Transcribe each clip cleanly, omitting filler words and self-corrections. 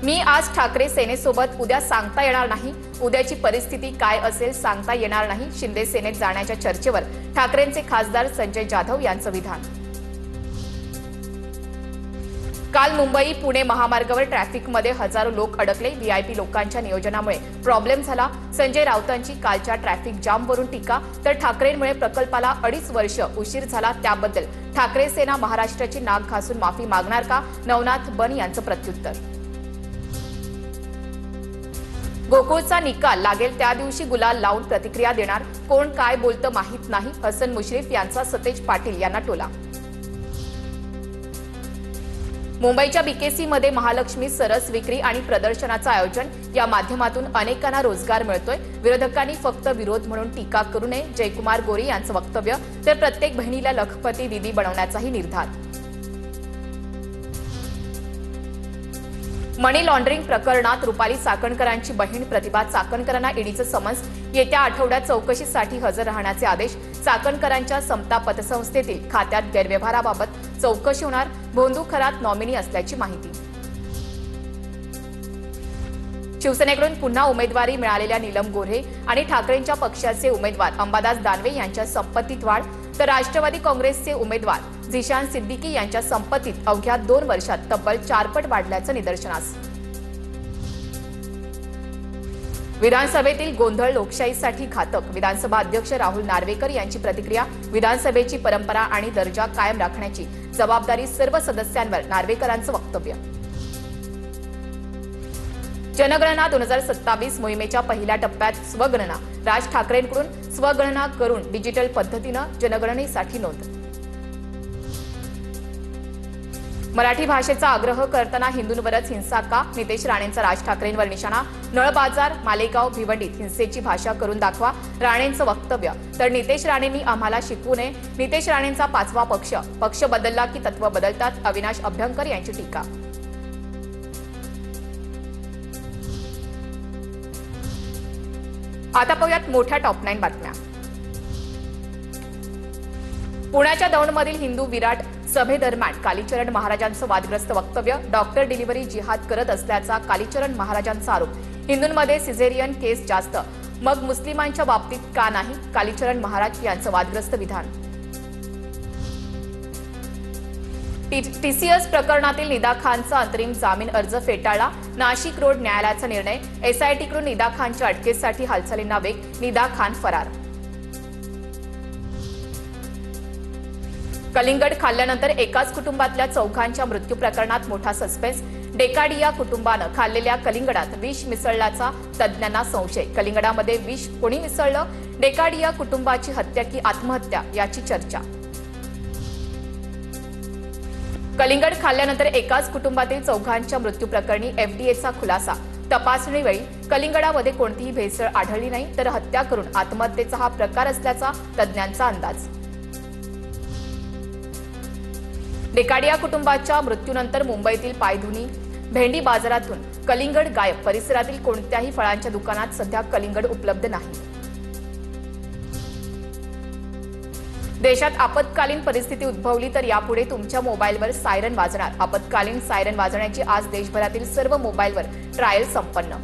मी आज ठाकरे सेनेसोबत उद्या सांगता येणार नाही, उद्याची परिस्थिती काय असेल सांगता येणार नाही. शिंदे सेनेत जाण्याच्या चर्चेवर ठाकरेंचे खासदार संजय जाधव यांचं विधान. काल मुंबई पुणे महामार्गावर ट्रॅफिकमध्ये हजारो लोक अडकले. व्हीआयपी लोकांच्या नियोजनामुळे प्रॉब्लेम झाला. संजय राऊतांची कालच्या ट्रॅफिक जामवरून टीका. तर ठाकरेंमुळे प्रकल्पाला 2.5 वर्ष उशीर झाला, त्याबद्दल ठाकरे सेना महाराष्ट्राची नाक घासून माफी मागणार का? नवनाथ बन यांचं प्रत्युत्तर. गोकुळचा निकाल लागेल त्या दिवशी गुलाल लावून प्रतिक्रिया देणार. कोण काय बोलतं माहीत नाही. हसन मुश्रीफ यांचा सतेज पाटील यांना टोला. मुंबईच्या बीकेसीमध्ये महालक्ष्मी सरस विक्री आणि प्रदर्शनाचं आयोजन. या माध्यमातून अनेकांना रोजगार मिळतोय. विरोधकांनी फक्त विरोध म्हणून टीका करू नये. जयकुमार गोरे यांचं वक्तव्य. तर प्रत्येक बहिणीला लखपती दिदी बनवण्याचाही निर्धार. मनी लॉन्ड्रिंग प्रकरणात रुपाली चाकणकरांची बहीण प्रतिभा चाकणकरांना ईडीचं समन्स. येत्या आठवड्यात चौकशीसाठी हजर राहण्याचे आदेश. चाकणकरांच्या समता पतसंस्थेतील खात्यात गैरव्यवहाराबाबत चौकशी होणार. भोंदू खरात नॉमिनी असल्याची माहिती. शिवसेनेकडून पुन्हा उमेदवारी मिळालेल्या नीलम गोऱ्हे आणि ठाकरेंच्या पक्षाचे उमेदवार अंबादास दानवे यांच्या संपत्तीत वाढ. तर राष्ट्रवादी काँग्रेसचे उमेदवार झिशान सिद्दीकी यांच्या संपत्तीत अवघ्या 2 वर्षात तब्बल 4 पट वाढल्याचं निदर्शनास. विधानसभेतील गोंधळ लोकशाहीसाठी घातक. विधानसभा अध्यक्ष राहुल नार्वेकर यांची प्रतिक्रिया. विधानसभेची परंपरा आणि दर्जा कायम राखण्याची जबाबदारी सर्व सदस्यांवर. नार्वेकरांचं वक्तव्य. जनगणना 2027 मोहिमेच्या पहिल्या टप्प्यात स्वगणना. राज ठाकरेंकडून स्वगणना करून डिजिटल पद्धतीनं जनगणनेसाठी नोंद. मराठी भाषेचा आग्रह करताना हिंदूंवरच हिंसा का? नितेश राणेंचा राज ठाकरेंवर निशाणा. नळबाजार, मालेगाव, भिवंडीत हिंसेची भाषा करून दाखवा. राणेंचं वक्तव्य. तर नितेश राणेंनी आम्हाला शिकवू नये. नितेश राणेंचा 5वा पक्ष बदलला की तत्व बदलतात. अविनाश अभ्यंकर यांची टीका. आता पाहूयात मोठ्या टॉप 9 बातम्या. पुण्याच्या दौंडमधील हिंदू विराट सभेदरम्यान कालीचरण महाराजांचं वादग्रस्त वक्तव्य. डॉक्टर डिलिव्हरी जिहाद करत असल्याचा कालीचरण महाराजांचा आरोप. हिंदूंमध्ये सिझेरियन केस जास्त, मग मुस्लिमांच्या बाबतीत का नाही? कालीचरण महाराज यांचं वादग्रस्त विधान. टीसीएस प्रकरणातील निदा खानचा अंतरिम जामीन अर्ज फेटाळला. नाशिक रोड न्यायालयाचा निर्णय. एसआयटीकडून निदा खानच्या अटकेसाठी हालचालींना वेग. निदा खान फरार. कलिंगड खाल्ल्यानंतर एकाच कुटुंबातल्या 4घांच्या मृत्यू प्रकरणात मोठा सस्पेन्स. डेकाडिया कुटुंबानं खाल्लेल्या कलिंगडात विष मिसळल्याचा तज्ज्ञांना संशय. कलिंगडामध्ये विष कोणी मिसळलं? डेकाडिया कुटुंबाची हत्या की आत्महत्या याची चर्चा. कलिंगड खाल्ल्यानंतर एकाच कुटुंबातील 4घांच्या मृत्यू प्रकरणी एफडीएचा खुलासा. तपासणीवेळी कलिंगडामध्ये कोणतीही भेसळ आढळली नाही, तर हत्या करून आत्महत्येचा हा प्रकार असल्याचा तज्ज्ञांचा अंदाज. डेकाडिया कुटुंबाच्या मृत्यूनंतर मुंबईतील पायधुनी भेंडी बाजारातून कलिंगड गायब. परिसरातील कोणत्याही फळांच्या दुकानात सध्या कलिंगड उपलब्ध नाही. देशात आपत्कालीन परिस्थिती उद्भवली तर यापुढे तुमच्या मोबाईलवर सायरन वाजणार. आपत्कालीन सायरन वाजवण्याची आज देशभरातील सर्व मोबाईलवर ट्रायल संपन्न.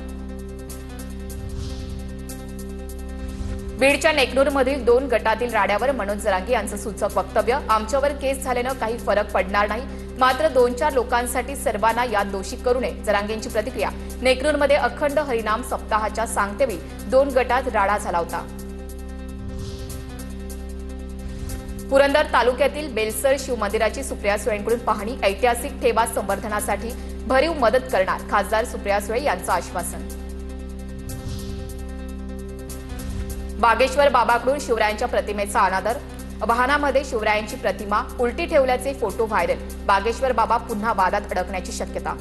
बीडच्या नेकनूरमधील 2 गटातील राड्यावर मनोज जरांगे यांचं सूचक वक्तव्य. आमच्यावर केस झाल्यानं काही फरक पडणार नाही, मात्र 2-4 लोकांसाठी सर्वांना यात दोषी करू नये. जरांगेंची प्रतिक्रिया. नेकनूरमध्ये अखंड हरिनाम सप्ताहाच्या सांगतेवेळी 2 गटात राडा झाला होता. पुरंदर तालुक्यातील बेलसर शिवमंदिराची सुप्रिया सुळेंकडून पाहणी. ऐतिहासिक ठेवा संवर्धनासाठी भरीव मदत करणार. खासदार सुप्रिया सुळे यांचं आश्वासन. बागेश्वर बाबाकडून शिवरायांच्या प्रतिमेचा अनादर. वाहनामध्ये शिवरायांची प्रतिमा उलटी ठेवल्याचे फोटो व्हायरल. बागेश्वर बाबा पुन्हा वादात अडकण्याची शक्यता.